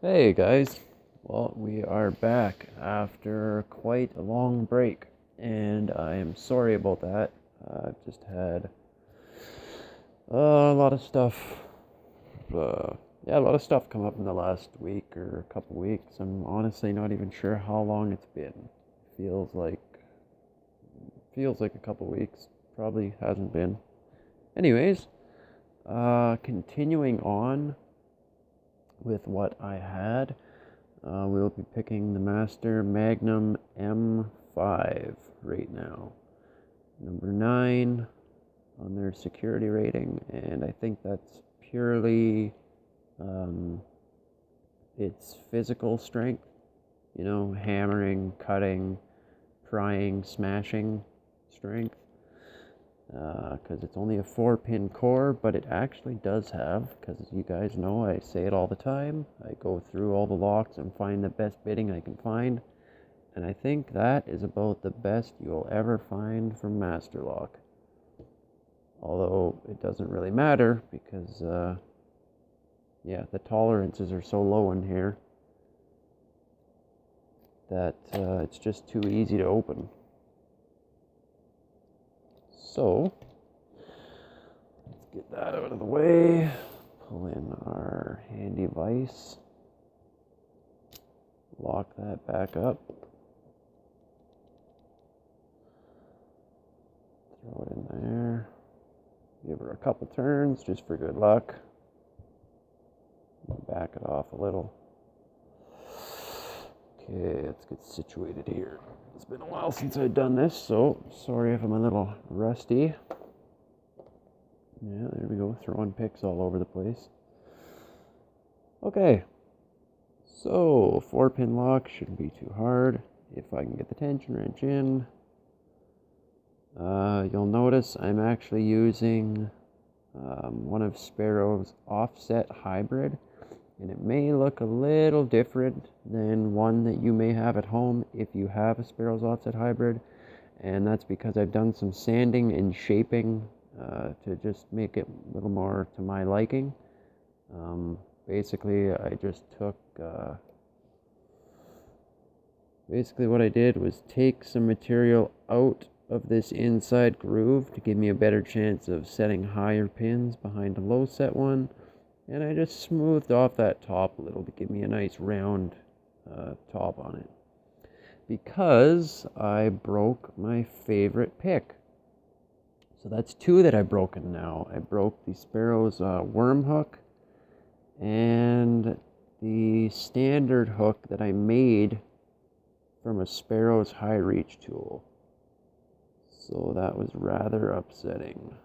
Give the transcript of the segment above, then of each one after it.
Hey guys, well, we are back after quite a long break, and I am sorry about that. I've just had a lot of stuff, a lot of stuff come up in the last week or a couple weeks. I'm honestly not even sure how long it's been. Feels like a couple weeks. Probably hasn't been. Anyways, continuing on with what I had. We'll be picking the Master Magnum M5 right now. Number 9 on their security rating, and I think that's purely its physical strength. You know, hammering, cutting, prying, smashing strength. Because it's only a 4-pin core, but it actually does have, because you guys know I say it all the time, I go through all the locks and find the best bitting I can find, and I think that is about the best you'll ever find from Master Lock. Although it doesn't really matter, because, the tolerances are so low in here that it's just too easy to open. So, let's get that out of the way. Pull in our handy vise. Lock that back up. Throw it in there. Give her a couple turns just for good luck. Back it off a little. Okay, let's get situated here. It's been a while since I've done this, so sorry if I'm a little rusty. Yeah, there we go, throwing picks all over the place. Okay, so 4-pin lock shouldn't be too hard. If I can get the tension wrench in. You'll notice I'm actually using one of Spp'd's offset hybrid. And it may look a little different than one that you may have at home if you have a Spp'd's offset hybrid. And that's because I've done some sanding and shaping to just make it a little more to my liking. Basically, I just took... basically what I did was take some material out of this inside groove to give me a better chance of setting higher pins behind a low set one. And I just smoothed off that top a little to give me a nice round top on it. Because I broke my favorite pick. So that's 2 that I've broken now. I broke the Spp'd's worm hook and the standard hook that I made from a Spp'd's high reach tool. So that was rather upsetting.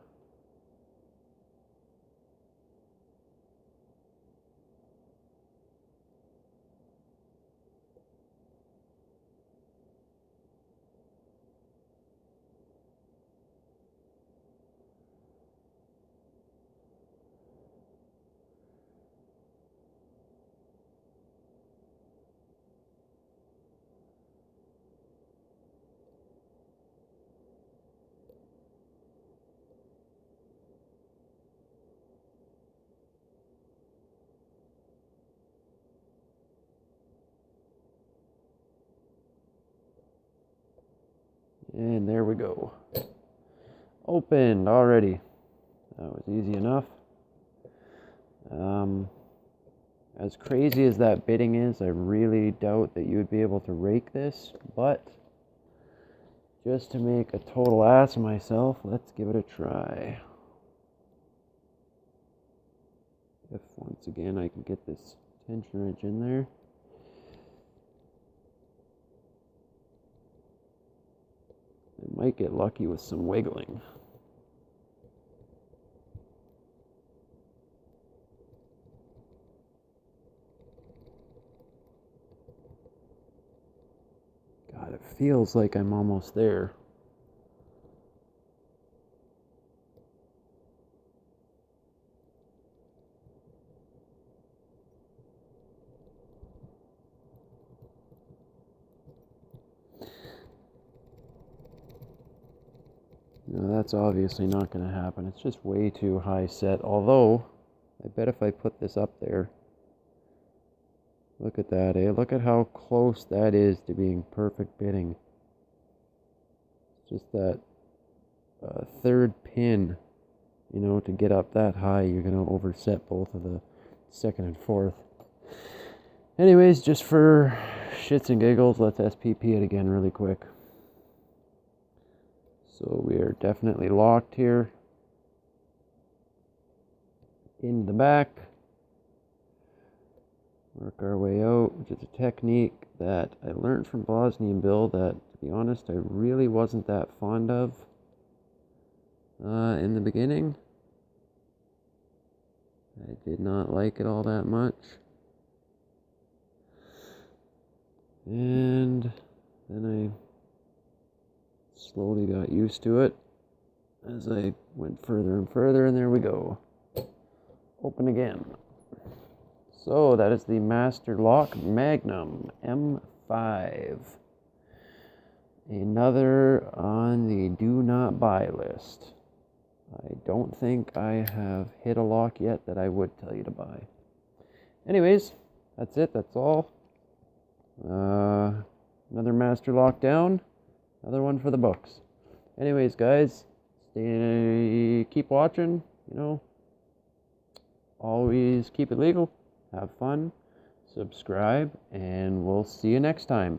And there we go. Opened already. That was easy enough. As crazy as that bitting is, I really doubt that you would be able to rake this, but just to make a total ass of myself, let's give it a try. If once again I can get this tension wrench in there. I might get lucky with some wiggling. God, it feels like I'm almost there. No, that's obviously not going to happen. It's just way too high set. Although, I bet if I put this up there, Look at that, eh? Look at how close that is to being perfect bitting. Just that third pin, you know, to get up that high, you're going to overset both of the second and fourth. Anyways, just for shits and giggles, let's SPP it again really quick. So we are definitely locked here. In the back. Work our way out, which is a technique that I learned from Bosnian Bill that, to be honest, I really wasn't that fond of in the beginning. I did not like it all that much. And then I slowly got used to it as I went further and further, and there we go. Open again. So that is the Master Lock Magnum M5. Another on the do not buy list. I don't think I have hit a lock yet that I would tell you to buy. Anyways, that's it. That's all. Another Master Lock down. Another one for the books. Anyways, guys, keep watching. You know, always keep it legal. Have fun, subscribe, and we'll see you next time.